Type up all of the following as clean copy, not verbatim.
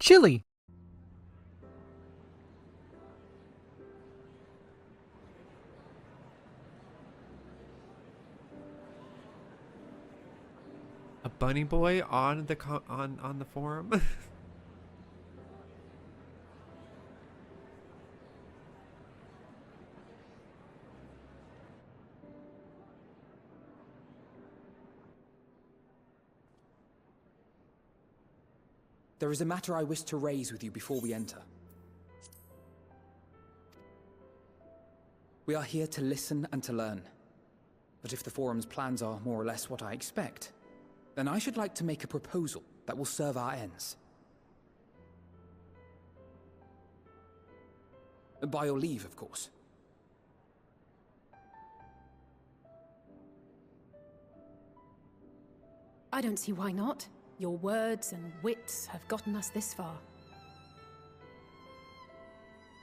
Chili. A bunny boy on the on the forum. There is a matter I wish to raise with you before we enter. We are here to listen and to learn. But if the forum's plans are more or less what I expect, then I should like to make a proposal that will serve our ends. By your leave, of course. I don't see why not. Your words and wits have gotten us this far.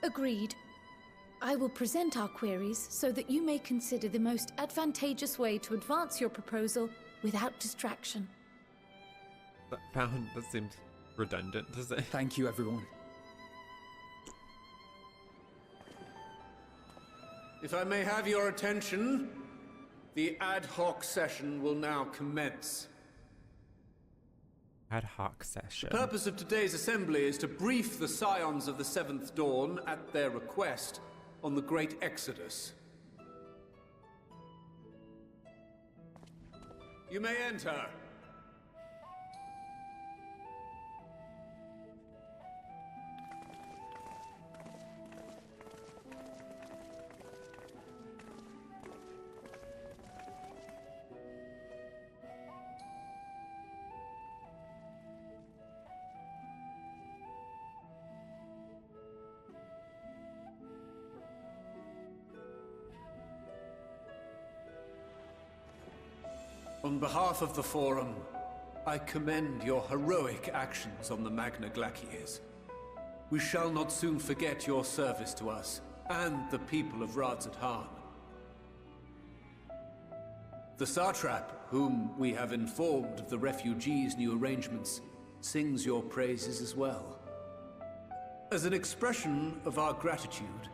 Agreed. I will present our queries so that you may consider the most advantageous way to advance your proposal without distraction. That seems redundant to say. Thank you, everyone. If I may have your attention, the ad hoc session will now commence. Ad hoc session. The purpose of today's assembly is to brief the Scions of the Seventh Dawn, at their request, on the Great Exodus. You may enter. On behalf of the Forum, I commend your heroic actions on the Magna Glaciers. We shall not soon forget your service to us, and the people of Radzat-Han. The Satrap, whom we have informed of the refugees' new arrangements, sings your praises as well. As an expression of our gratitude,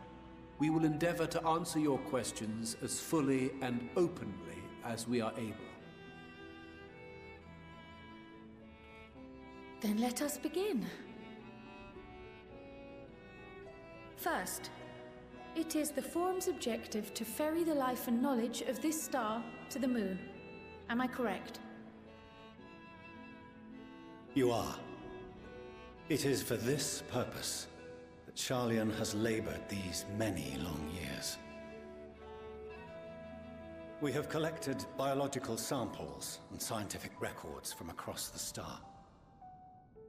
we will endeavor to answer your questions as fully and openly as we are able. Then let us begin. First, it is the Forum's objective to ferry the life and knowledge of this star to the moon. Am I correct? You are. It is for this purpose that Sharlayan has labored these many long years. We have collected biological samples and scientific records from across the star.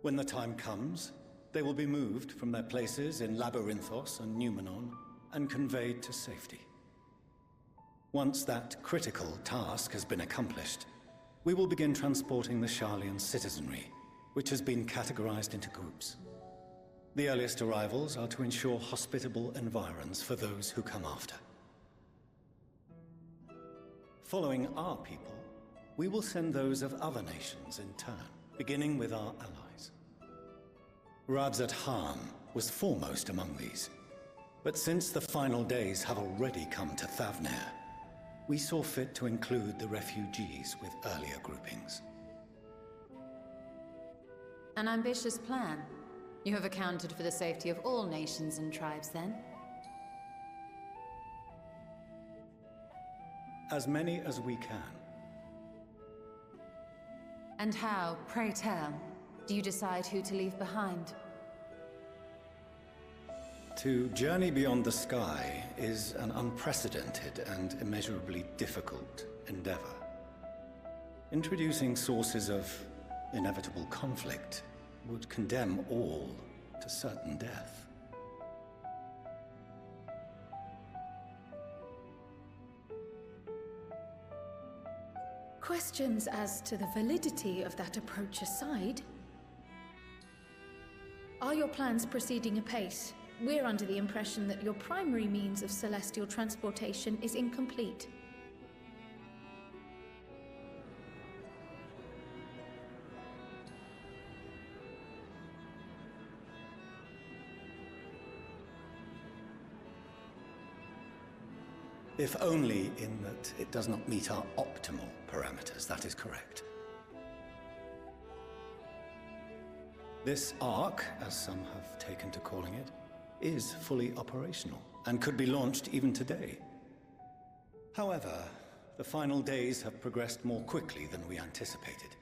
When the time comes, they will be moved from their places in Labrynthos and Numenon and conveyed to safety. Once that critical task has been accomplished, we will begin transporting the Sharlayan citizenry, which has been categorized into groups. The earliest arrivals are to ensure hospitable environs for those who come after. Following our people, we will send those of other nations in turn, beginning with our allies. Radzat-Han was foremost among these, but since the final days have already come to Thavnair, we saw fit to include the refugees with earlier groupings. An ambitious plan. You have accounted for the safety of all nations and tribes, then? As many as we can. And how, pray tell, do you decide who to leave behind? To journey beyond the sky is an unprecedented and immeasurably difficult endeavor. Introducing sources of inevitable conflict would condemn all to certain death. Questions as to the validity of that approach aside, are your plans proceeding apace? We're under the impression that your primary means of celestial transportation is incomplete. If only in that it does not meet our optimal parameters, that is correct. This Ark, as some have taken to calling it, is fully operational and could be launched even today. However, the final days have progressed more quickly than we anticipated.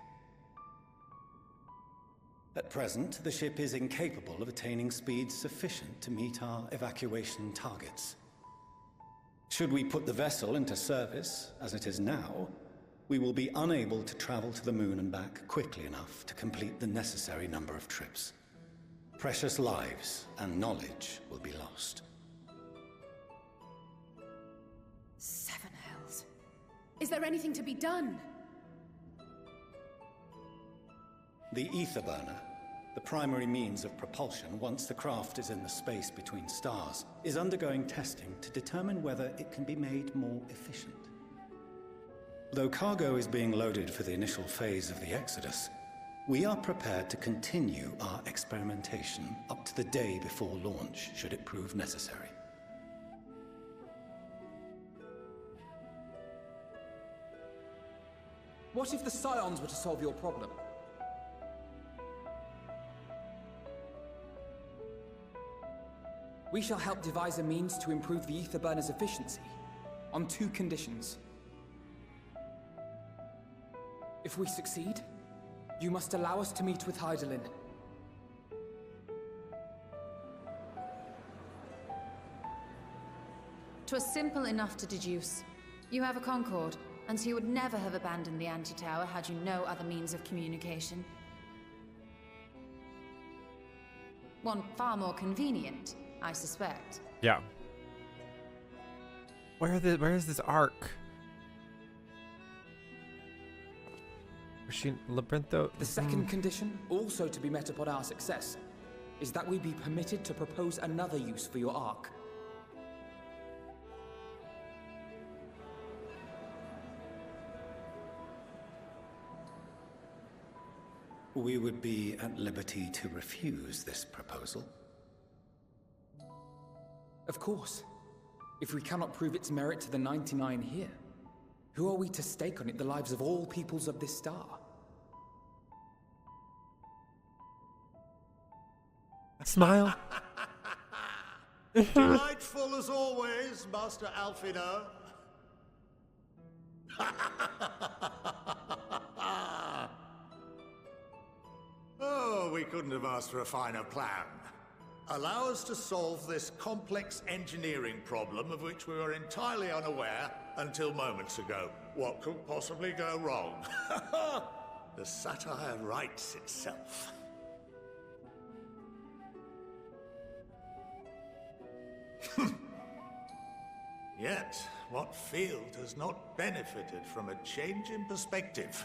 At present, the ship is incapable of attaining speeds sufficient to meet our evacuation targets. Should we put the vessel into service, as it is now, we will be unable to travel to the moon and back quickly enough to complete the necessary number of trips. Precious lives and knowledge will be lost. Seven hells. Is there anything to be done? The ether burner, the primary means of propulsion once the craft is in the space between stars, is undergoing testing to determine whether it can be made more efficient. Though cargo is being loaded for the initial phase of the Exodus, we are prepared to continue our experimentation up to the day before launch, should it prove necessary. What if the Scions were to solve your problem? We shall help devise a means to improve the ether burner's efficiency, on 2 conditions. If we succeed, you must allow us to meet with Hydaelyn. "'Twas simple enough to deduce. You have a Concord, and so you would never have abandoned the anti-tower had you no other means of communication. One far more convenient, I suspect." Yeah. Where is this Ark? Was she Labrynthos? The second condition, also to be met upon our success, is that we be permitted to propose another use for your Ark. We would be at liberty to refuse this proposal. Of course. If we cannot prove its merit to the 99 here, who are we to stake on it the lives of all peoples of this star? Smile. Delightful as always, Master Alfino. Oh, we couldn't have asked for a finer plan. Allow us to solve this complex engineering problem of which we were entirely unaware until moments ago. What could possibly go wrong? The satire writes itself. Yet, what field has not benefited from a change in perspective?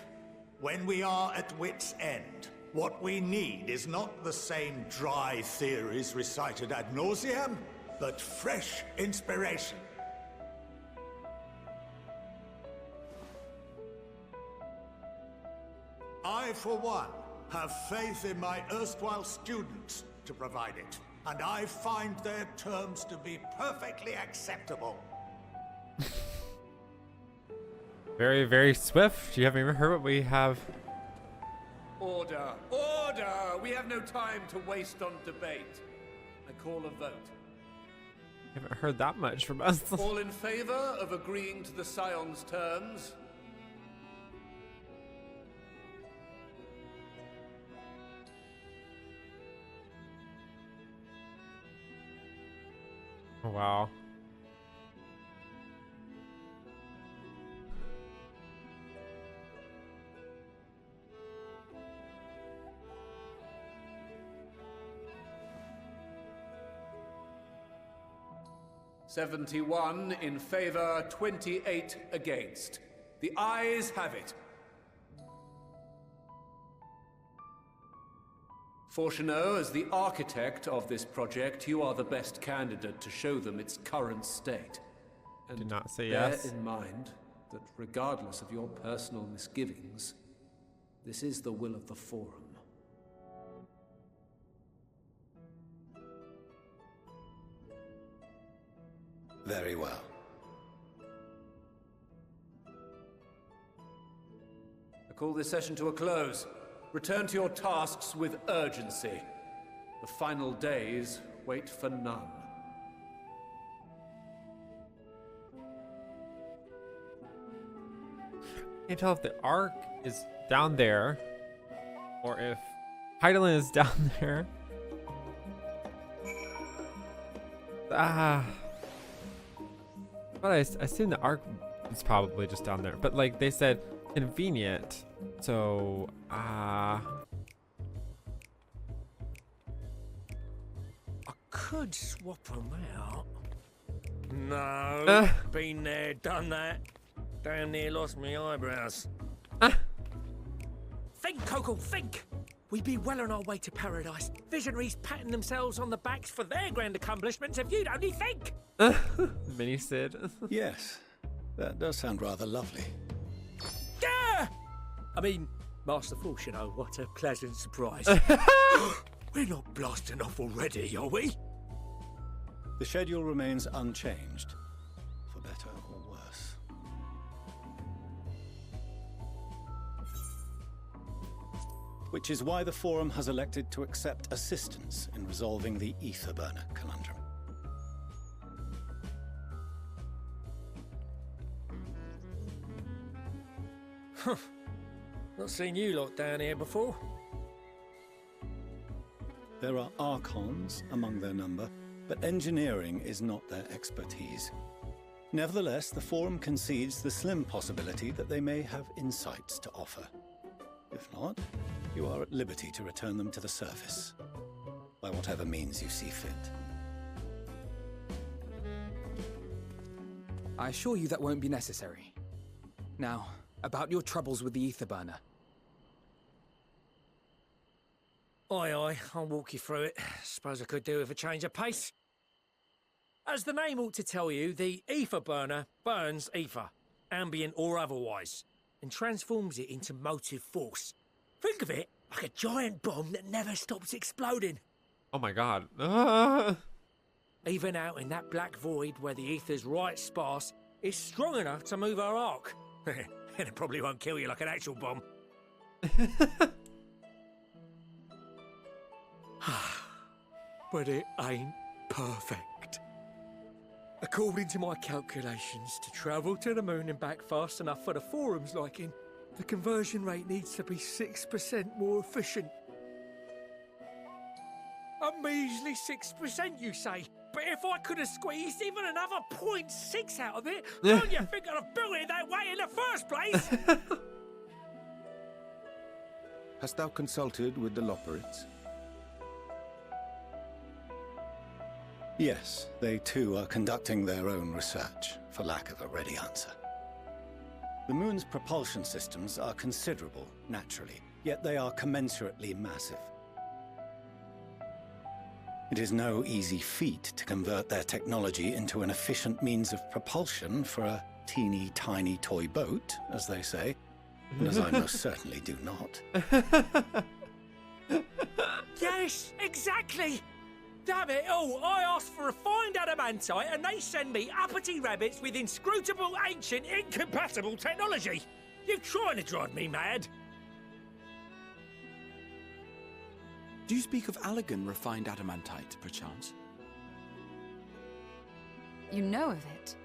When we are at wit's end, what we need is not the same dry theories recited ad nauseam, but fresh inspiration. I, for one, have faith in my erstwhile students to provide it, and I find their terms to be perfectly acceptable. Very, very swift. You haven't even heard what we have. Order! Order! We have no time to waste on debate. I call a vote. You haven't heard that much from us. All in favor of agreeing to the Scion's terms? Oh, wow. "71 in favor, 28 against. The ayes have it. Fortuneau, as the architect of this project, you are the best candidate to show them its current state. And Do not say bear yes. in mind that regardless of your personal misgivings, this is the will of the Forum. Very well. call this session to a close. Return to your tasks with urgency. The final days wait for none. Can't tell if the Ark is down there or if Heidelin is down there. But I assume the Ark is probably just down there. But like they said, convenient. So I could swap them out. No, been there, done that. Damn near lost my eyebrows. Think, Coco, think! We'd be well on our way to paradise. Visionaries patting themselves on the backs for their grand accomplishments if you'd only think! Mini Sid. Yes, that does sound rather lovely. Yeah! I mean, masterful, you know, what a pleasant surprise. We're not blasting off already, are we? The schedule remains unchanged, for better or worse. Which is why the Forum has elected to accept assistance in resolving the Etherburner conundrum. Not seen you lot down here before. There are Archons among their number, but engineering is not their expertise. Nevertheless, the Forum concedes the slim possibility that they may have insights to offer. If not, you are at liberty to return them to the surface, by whatever means you see fit. I assure you that won't be necessary. Now, about your troubles with the Etherburner. Aye, I'll walk you through it. Suppose I could do with a change of pace. As the name ought to tell you, the Etherburner burns ether, ambient or otherwise, and transforms it into motive force. Think of it like a giant bomb that never stops exploding. Oh my god. Even out in that black void where the ether's right sparse, it's strong enough to move our arc. And it probably won't kill you like an actual bomb. But it ain't perfect. According to my calculations, to travel to the moon and back fast enough for the Forum's liking, the conversion rate needs to be 6% more efficient. A measly 6%, you say? But if I could have squeezed even another 0.6 out of it, don't you think I'd have built it that way in the first place? Hast thou consulted with the Labrynthos? Yes, they too are conducting their own research, for lack of a ready answer. The moon's propulsion systems are considerable, naturally, yet they are commensurately massive. It is no easy feat to convert their technology into an efficient means of propulsion for a teeny tiny toy boat, as they say, and as I most certainly do not. Yes, exactly! Damn it all, I asked for refined adamantite and they send me uppity rabbits with inscrutable, ancient, incompatible technology! You're trying to drive me mad! Do you speak of Allegan refined adamantite, perchance? You know of it?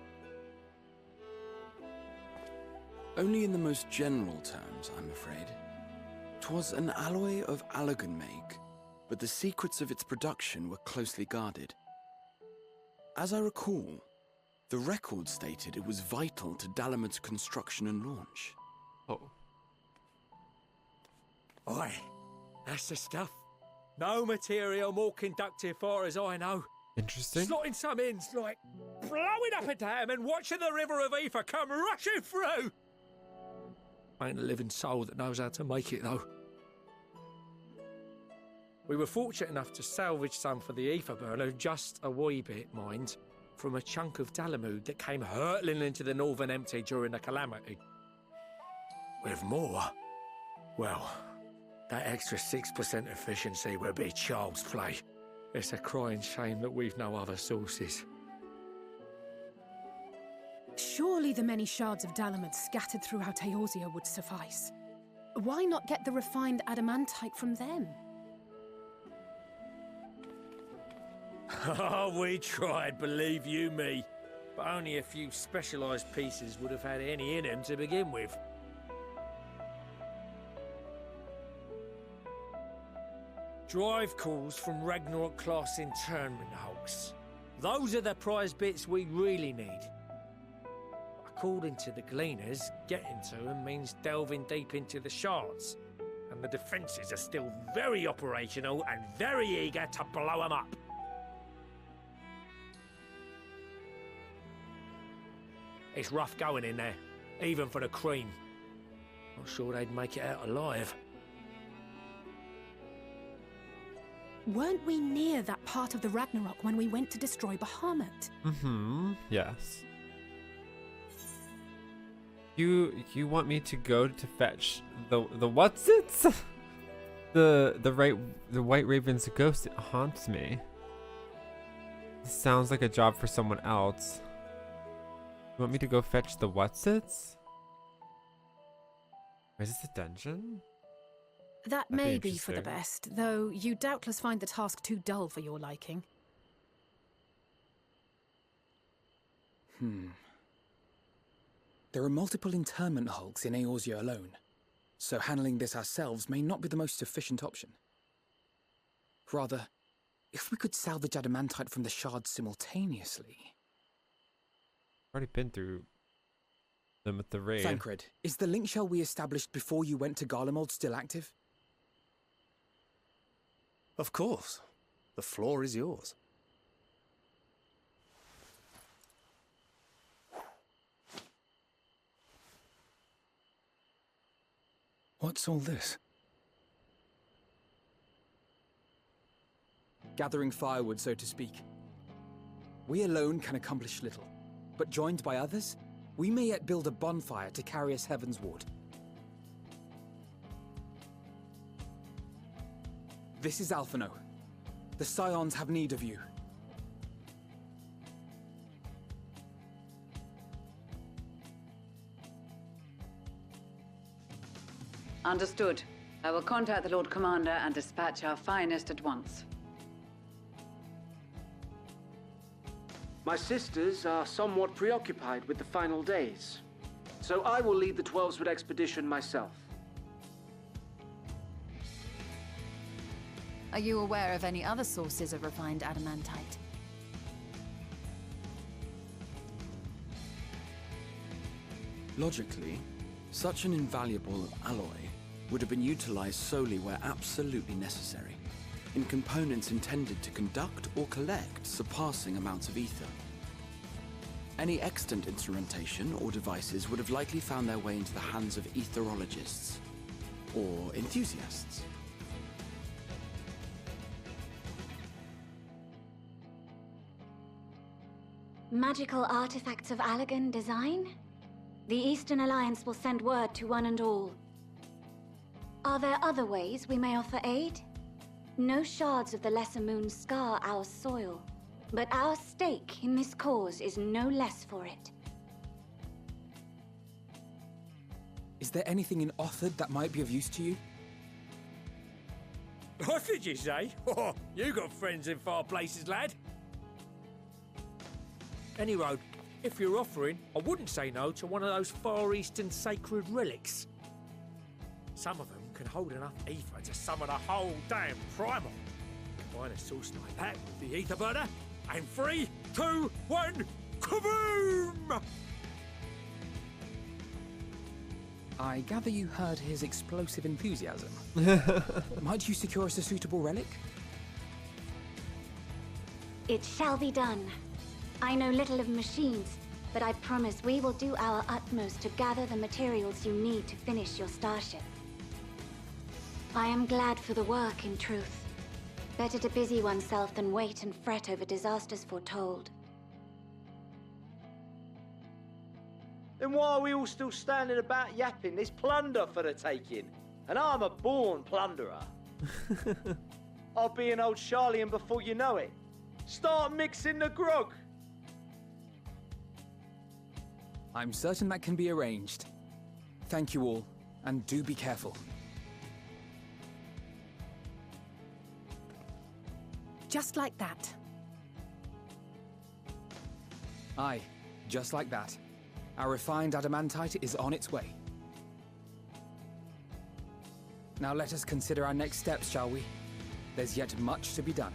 Only in the most general terms, I'm afraid. 'Twas an alloy of Allegan make, but the secrets of its production were closely guarded. As I recall, the record stated it was vital to Dalamud's construction and launch. Oh. Aye, that's the stuff. No material more conductive far as I know. Interesting. Slotting some ends like blowing up a dam and watching the river of ether come rushing through. Ain't a living soul that knows how to make it though. We were fortunate enough to salvage some for the Etherburner, just a wee bit, mind, from a chunk of Dalamud that came hurtling into the Northern Empty during the calamity. With more, well, that extra 6% efficiency would be child's play. It's a crying shame that we've no other sources. Surely the many shards of Dalamud scattered throughout Eorzea would suffice. Why not get the refined adamantite from them? Oh, we tried, believe you me. But only a few specialised pieces would have had any in them to begin with. Drive cores from Ragnarok-class internment hulks. Those are the prize bits we really need. According to the Gleaners, getting to them means delving deep into the shards. And the defences are still very operational and very eager to blow them up. It's rough going in there, even for the cream. Not sure they'd make it out alive. Weren't we near that part of the Ragnarok when we went to destroy Bahamut? Mm-hmm. Yes. You want me to go to fetch the what's it? the White Raven's ghost haunts me. This sounds like a job for someone else. You want me to go fetch the what's-its? Is this a dungeon? That may be for the best, though you doubtless find the task too dull for your liking. There are multiple internment hulks in Eorzea alone, so handling this ourselves may not be the most efficient option. Rather, if we could salvage adamantite from the shards simultaneously... Already been through them with the raid. Thancred, is the link shell we established before you went to Garlemald still active? Of course. The floor is yours. What's all this? Gathering firewood, so to speak. We alone can accomplish little, but joined by others, we may yet build a bonfire to carry us heavensward. This is Alphino. The Scions have need of you. Understood. I will contact the Lord Commander and dispatch our finest at once. My sisters are somewhat preoccupied with the final days, so I will lead the 12-Sword expedition myself. Are you aware of any other sources of refined adamantite? Logically, such an invaluable alloy would have been utilized solely where absolutely necessary, in components intended to conduct or collect surpassing amounts of ether. Any extant instrumentation or devices would have likely found their way into the hands of etherologists, or enthusiasts. Magical artifacts of Allagan design? The Eastern Alliance will send word to one and all. Are there other ways we may offer aid? No shards of the Lesser Moon scar our soil, but our stake in this cause is no less for it. Is there anything in Othard that might be of use to you? What did you say? Oh, you got friends in far places, lad. Any road, if you're offering, I wouldn't say no to one of those Far Eastern sacred relics. Some of them can hold enough ether to summon a whole damn primal. Combine a source like that with the ether burner, and 3, 2, 1, kaboom! I gather you heard his explosive enthusiasm. Might you secure us a suitable relic? It shall be done. I know little of machines, but I promise we will do our utmost to gather the materials you need to finish your starship. I am glad for the work, in truth. Better to busy oneself than wait and fret over disasters foretold. Then why are we all still standing about yapping? There's plunder for the taking, and I'm a born plunderer. I'll be an old Charlian before you know it. Start mixing the grog. I'm certain that can be arranged. Thank you all, And do be careful. Just like that. Aye, just like that. Our refined adamantite is on its way. Now let us consider our next steps, shall we? There's yet much to be done.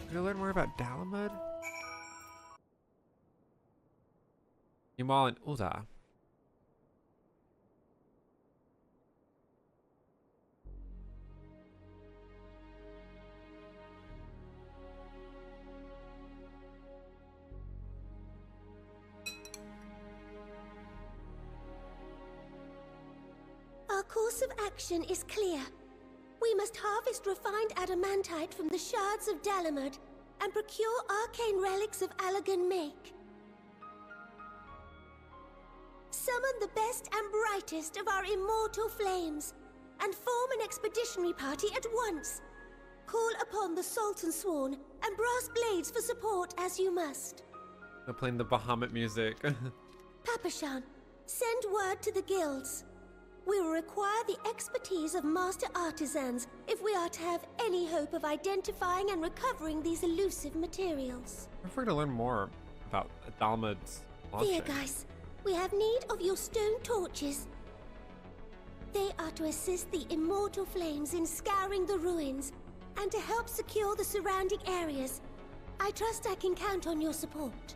Did I learn more about Dalamud? Meanwhile in Ulda. Our course of action is clear. We must harvest refined adamantite from the shards of Dalamud and procure arcane relics of Allagan make. Summon the best and brightest of our immortal flames and form an expeditionary party at once. Call upon the Sultan Sworn and Brass Blades for support as you must. They're playing the Bahamut music. Papashan, send word to the guilds. We will require the expertise of master artisans if we are to have any hope of identifying and recovering these elusive materials. I'm afraid to learn more about Dalamud's launching. Dear guys, we have need of your stone torches. They are to assist the immortal flames in scouring the ruins and to help secure the surrounding areas. I trust I can count on your support.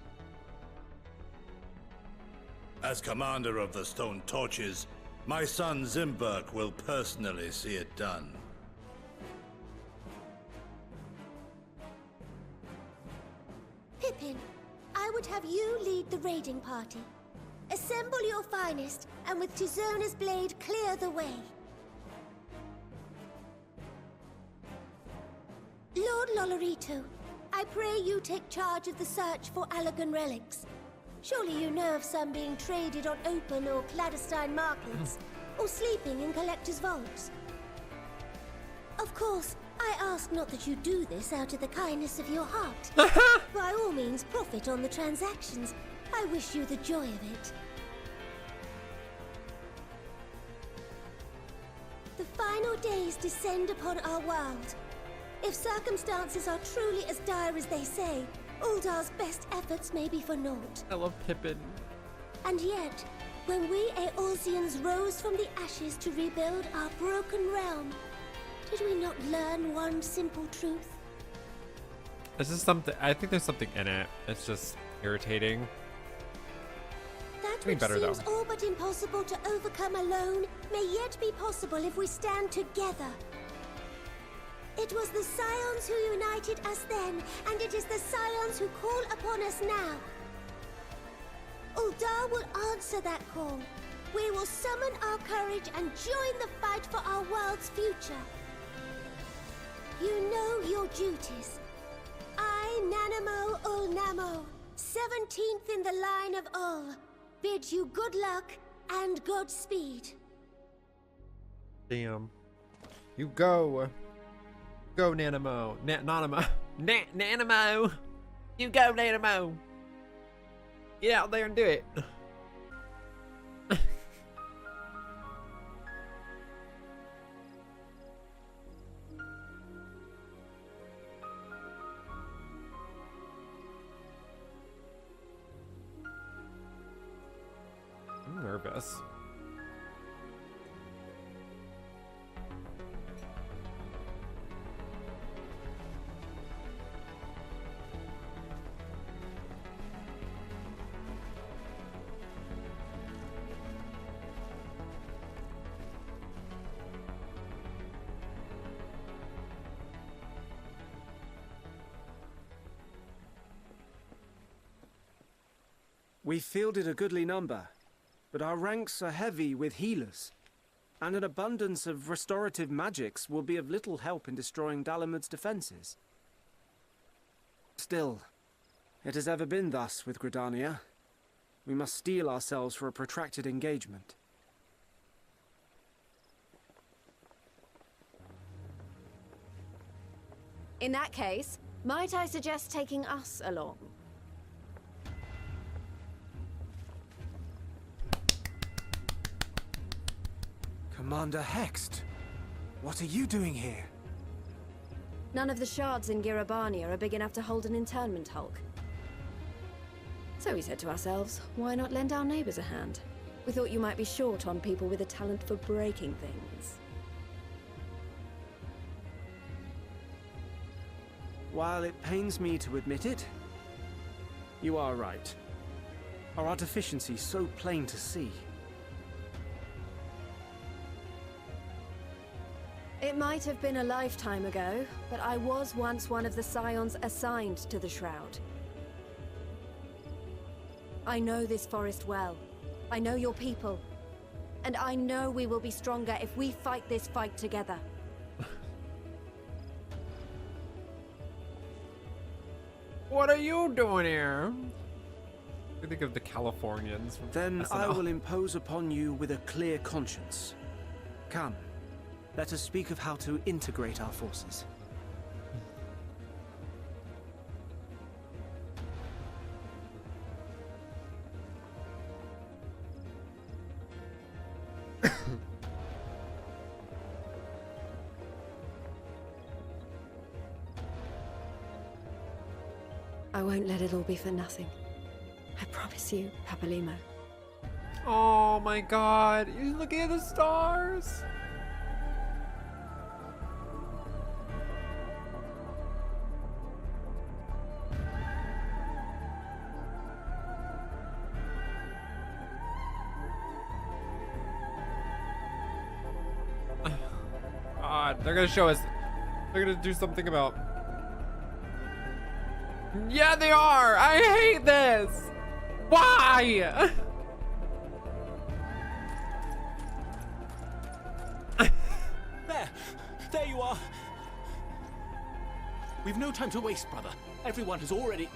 As commander of the Stone Torches, my son Zimberk will personally see it done. Pippin, I would have you lead the raiding party. Assemble your finest, and with Tizona's blade, clear the way. Lord Lolorito, I pray you take charge of the search for Allagan relics. Surely you know of some being traded on open or clandestine markets, or sleeping in collectors' vaults. Of course, I ask not that you do this out of the kindness of your heart. By all means, profit on the transactions. I wish you the joy of it. The final days descend upon our world. If circumstances are truly as dire as they say, Uldar's best efforts may be for naught. I love Pippin. And yet, when we Eorzeans rose from the ashes to rebuild our broken realm, did we not learn one simple truth? This is something, I think there's something in it. It's just irritating. That Be which better, seems though. all but impossible to overcome alone may yet be possible if we stand together. It was the Scions who united us then, and it is the Scions who call upon us now. Uldar will answer that call. We will summon our courage and join the fight for our world's future. You know your duties. I, Nanamo Ulnamo, 17th in the line of Ul, bid you good luck and Godspeed. Damn. You go. Go, Nanamo. Nanamo. Nanamo. You go, Nanamo. Get out there and do it. I'm nervous. We fielded a goodly number, but our ranks are heavy with healers. And an abundance of restorative magics will be of little help in destroying Dalamud's defenses. Still, it has ever been thus with Gridania. We must steel ourselves for a protracted engagement. In that case, might I suggest taking us along? Commander Hext, what are you doing here? None of the shards in Girabania are big enough to hold an internment hulk. So we said to ourselves, why not lend our neighbors a hand? We thought you might be short on people with a talent for breaking things. While it pains me to admit it, you are right. Our deficiency so plain to see. It might have been a lifetime ago, but I was once one of the scions assigned to the Shroud. I know this forest well. I know your people. And I know we will be stronger if we fight this fight together. What are you doing here? I think of the Californians. Then I will impose upon you with a clear conscience. Come, let us speak of how to integrate our forces. I won't let it all be for nothing. I promise you, Papalimo. Oh my god, you're looking at the stars! God, they're gonna show us. They're gonna do something about. Yeah, they are! I hate this! Why? There you are. We've no time to waste, brother. Everyone has already...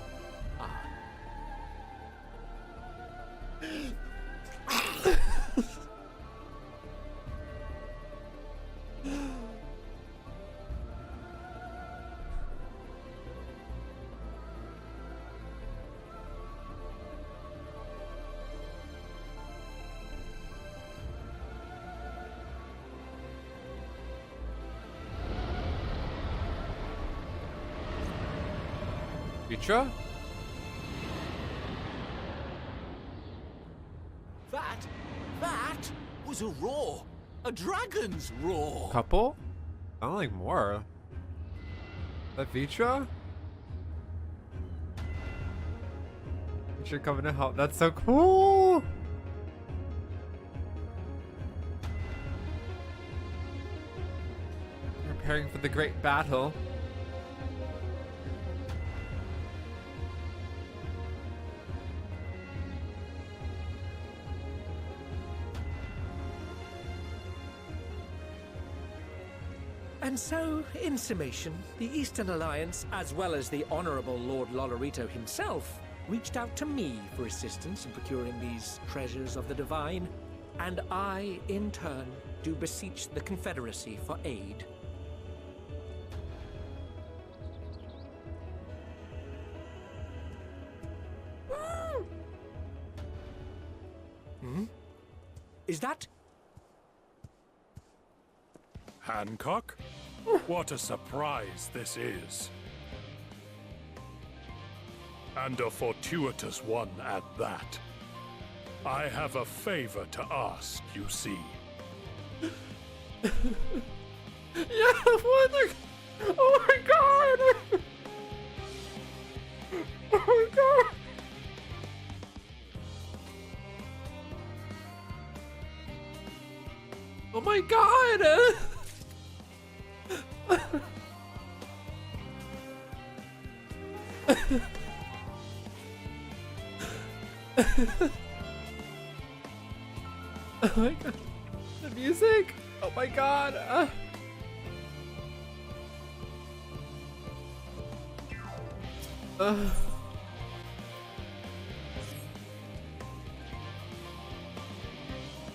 Future? That was a roar. A dragon's roar. Couple? Sound like more. That Vitra? Vitra coming to help. That's so cool! Preparing for the great battle. And so, in summation, the Eastern Alliance, as well as the Honourable Lord Lolorito himself, reached out to me for assistance in procuring these treasures of the divine, and I, in turn, do beseech the Confederacy for aid. Is that... Hancock? What a surprise this is. And a fortuitous one at that. I have a favor to ask, you see. Yeah, what the... Oh my god! Oh my god! Oh my god! Oh my god. The music? Oh my god.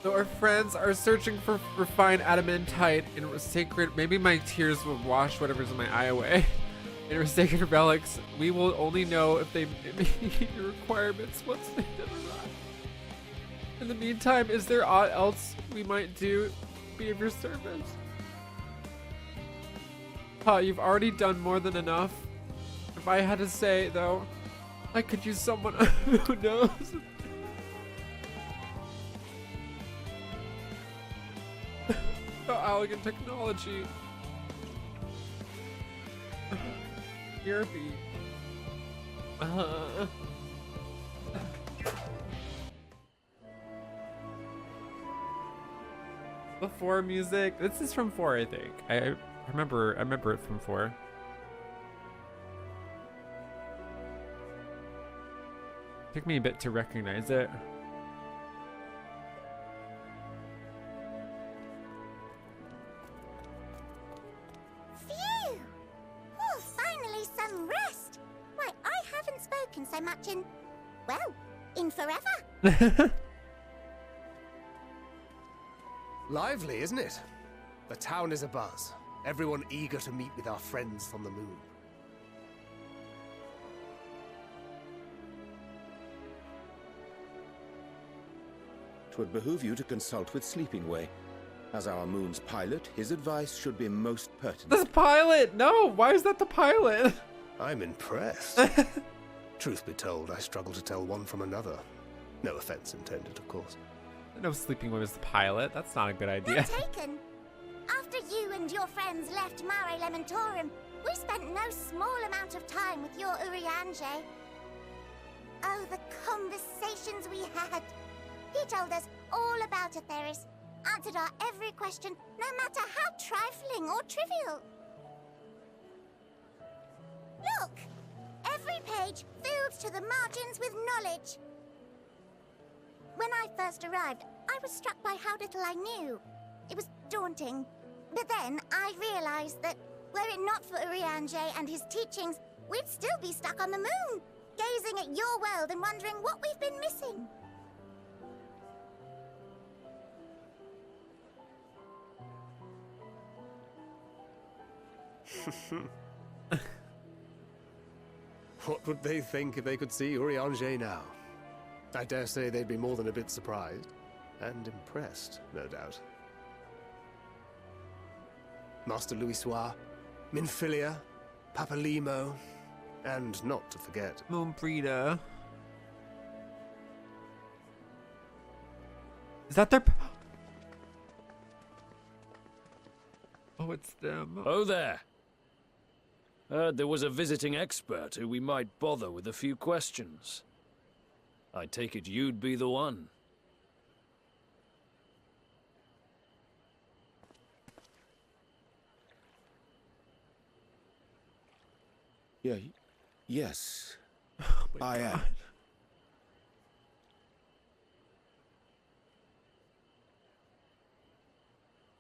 So our friends are searching for refined adamantite in sacred. Maybe my tears will wash whatever's in my eye away. In sacred relics, we will only know if they meet your requirements once they have arrived. In the meantime, is there aught else we might do? Be of your service. You've already done more than enough. If I had to say, though, I could use someone who knows. About elegant technology. Therapy. Before music. This is from 4, I think. I remember it from 4. Took me a bit to recognize it. Phew! Oh, finally some rest. Why, I haven't spoken so much in, well, in forever. Lively, isn't it? The town is abuzz. Everyone eager to meet with our friends from the moon. 'Twould behoove you to consult with Sleeping Way. As our moon's pilot, his advice should be most pertinent. This pilot! No! Why is that the pilot? I'm impressed. Truth be told, I struggle to tell one from another. No offense intended, of course. No, Sleeping Way was the pilot. That's not a good idea. Well taken. After you and your friends left Mare Elementorum, we spent no small amount of time with your Urianger. Oh, the conversations we had. He told us all about Atheris, answered our every question, no matter how trifling or trivial. Look! Every page filled to the margins with knowledge. When I first arrived, I was struck by how little I knew. It was daunting. But then I realized that were it not for Urianger and his teachings, we'd still be stuck on the moon, gazing at your world and wondering what we've been missing. What would they think if they could see Urianger now? I dare say they'd be more than a bit surprised. And impressed, no doubt. Master Louisoix, Minfilia, Papalimo, and not to forget... Moenbryda. Is that their... Oh, it's them. Oh, there. Heard there was a visiting expert who we might bother with a few questions. I take it you'd be the one. Yes. Oh I am.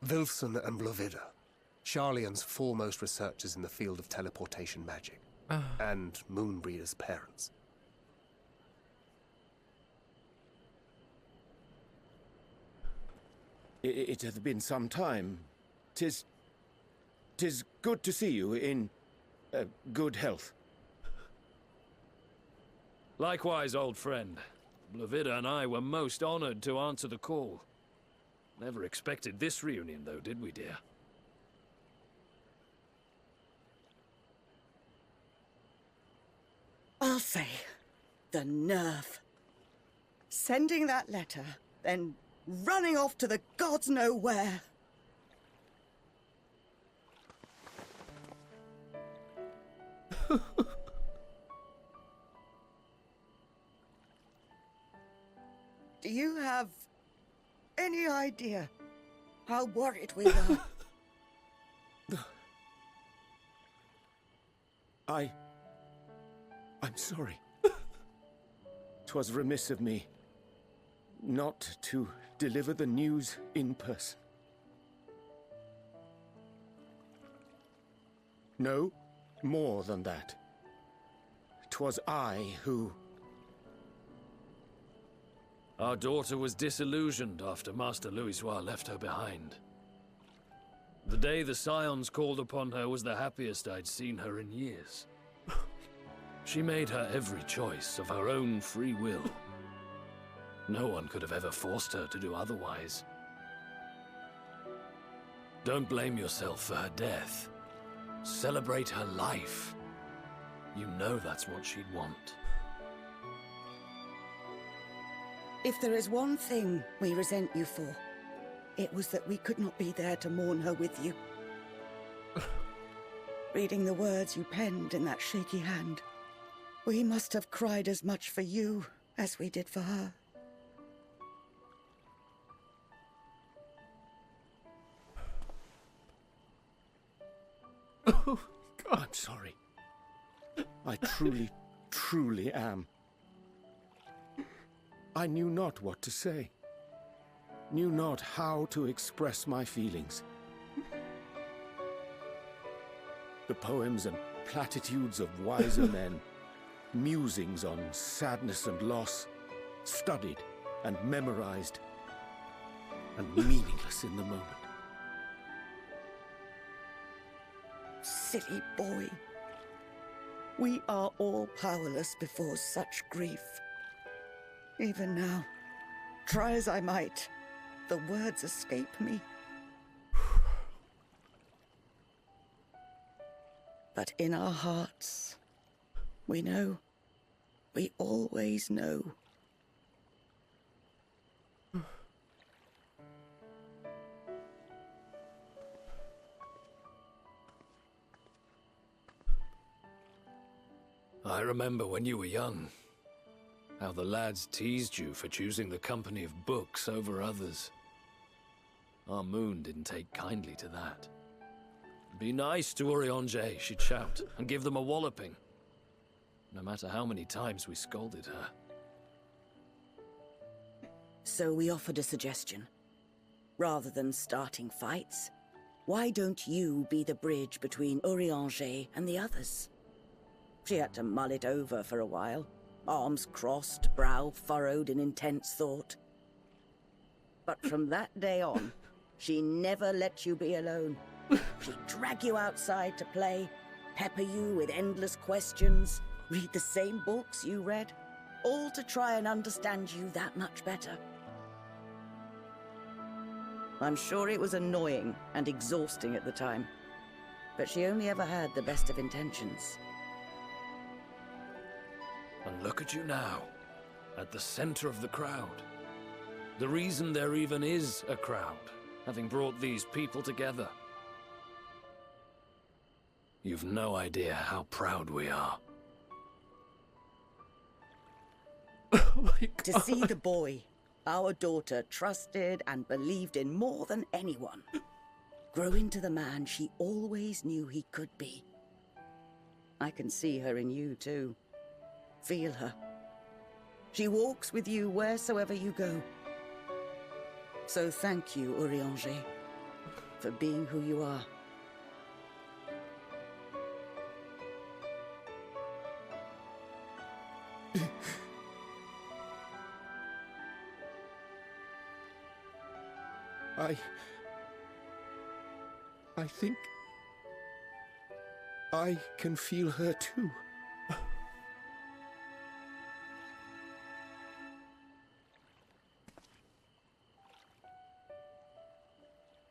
Wilson and Moenbryda, Sharlayan's foremost researchers in the field of teleportation magic, and Moenbryda's parents. It hath been some time. 'Tis good to see you in good health. Likewise, old friend. Moenbryda and I were most honored to answer the call. Never expected this reunion, though, did we, dear? I'll say, the nerve. Sending that letter, then running off to the gods know where. Do you have any idea how worried we were? I'm sorry. 'Twas remiss of me not to deliver the news in person. No, more than that. 'Twas I who... Our daughter was disillusioned after Master Louisoix left her behind. The day the Scions called upon her was the happiest I'd seen her in years. She made her every choice of her own free will. No one could have ever forced her to do otherwise. Don't blame yourself for her death. Celebrate her life. You know that's what she'd want. If there is one thing we resent you for, it was that we could not be there to mourn her with you. Reading the words you penned in that shaky hand, we must have cried as much for you as we did for her. Oh, God. I'm sorry. I truly, truly am. I knew not what to say. Knew not how to express my feelings. The poems and platitudes of wiser men, musings on sadness and loss, studied and memorized, and meaningless in the moment. Silly boy. We are all powerless before such grief. Even now, try as I might, the words escape me. But in our hearts, we know. We always know. I remember when you were young, how the lads teased you for choosing the company of books over others. Our moon didn't take kindly to that. Be nice to Urianger, she'd shout, and give them a walloping. No matter how many times we scolded her. So we offered a suggestion. Rather than starting fights, why don't you be the bridge between Urianger and the others? She had to mull it over for a while. Arms crossed, brow furrowed in intense thought. But from that day on, she never let you be alone. She'd drag you outside to play, pepper you with endless questions, read the same books you read, all to try and understand you that much better. I'm sure it was annoying and exhausting at the time, but she only ever had the best of intentions. And look at you now, at the center of the crowd. The reason there even is a crowd, having brought these people together. You've no idea how proud we are. Oh my God. To see the boy our daughter trusted and believed in more than anyone grow into the man she always knew he could be. I can see her in you too. Feel her. She walks with you wheresoever you go. So thank you, Urianger, for being who you are. I think I can feel her too.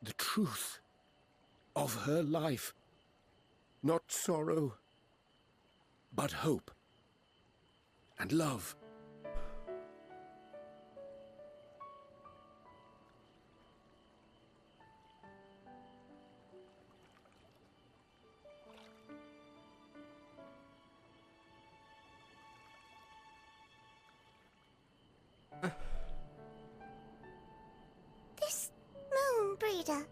The truth of her life. Not sorrow, but hope and love. This Moenbryda,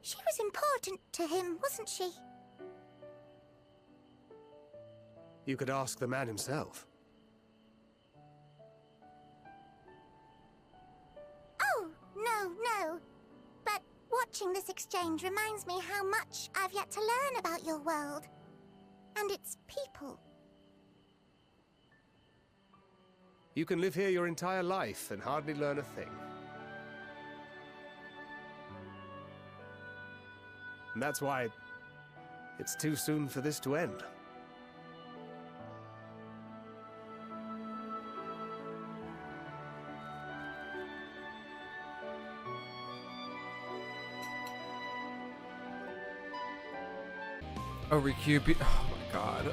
she was important to him, wasn't she? You could ask the man himself. Oh, no. But what Watching this exchange reminds me how much I've yet to learn about your world. And its people. You can live here your entire life and hardly learn a thing. And that's why it's too soon for this to end. Oh, Recubi. Oh my god.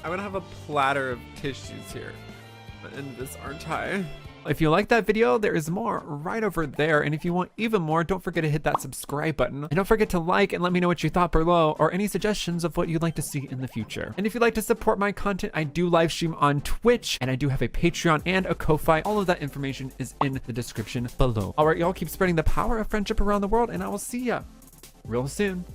I'm gonna have a platter of tissues here. And this, aren't I? If you like that video, there is more right over there. And if you want even more, don't forget to hit that subscribe button. And don't forget to like and let me know what you thought below, or any suggestions of what you'd like to see in the future. And if you'd like to support my content, I do live stream on Twitch, and I do have a Patreon and a Ko-Fi. All of that information is in the description below. All right, y'all, keep spreading the power of friendship around the world, and I will see ya real soon.